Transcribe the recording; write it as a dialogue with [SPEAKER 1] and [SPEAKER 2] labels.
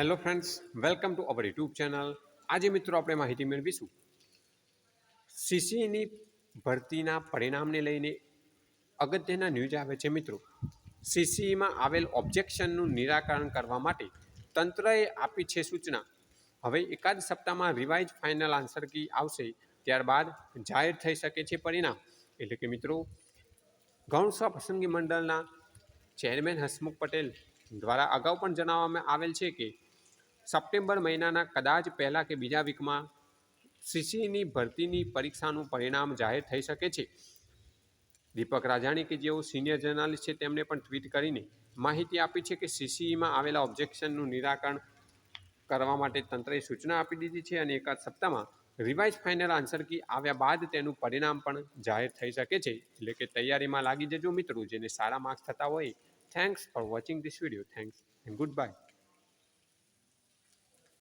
[SPEAKER 1] Hello friends, welcome to our YouTube channel. આજે મિત્રો આપણે માહિતી મેળવીશું સીસીની ભરતીના પરિણામને લઈને અગત્યના ન્યૂઝ આવે છે. મિત્રો, સીસીઈમાં આવેલ ઓબ્જેક્શનનું નિરાકરણ કરવા માટે તંત્રએ આપી છે સૂચના. હવે એકાદ સપ્તાહમાં રિવાઇઝ ફાઇનલ આન્સર કી આવશે, ત્યારબાદ જાહેર થઈ શકે છે પરિણામ. એટલે કે મિત્રો, ગૌણસેવા પસંદગી મંડળના ચેરમેન હસમુખ પટેલ દ્વારા અગાઉ પણ જણાવવામાં આવેલ છે કે સપ્ટેમ્બર મહિનાના કદાચ પહેલા કે બીજા વીકમાં સીસીની ભરતીની પરીક્ષાનું પરિણામ જાહેર થઈ શકે છે. દીપક રાજાણી કે જેઓ સિનિયર જર્નાલિસ્ટ છે, તેમણે પણ ટ્વીટ કરીને માહિતી આપી છે કે સીસીઈમાં આવેલા ઓબ્જેક્શનનું નિરાકરણ કરવા માટે તંત્રએ સૂચના આપી દીધી છે અને એકાદ સપ્તાહમાં રિવાઇઝ ફાઇનલ આન્સર કી આવ્યા બાદ તેનું પરિણામ પણ જાહેર થઈ શકે છે. એટલે કે તૈયારીમાં લાગી જજો મિત્રો, જેને સારા માર્ક્સ થતા હોય. Thanks for watching this video. Thanks and good bye.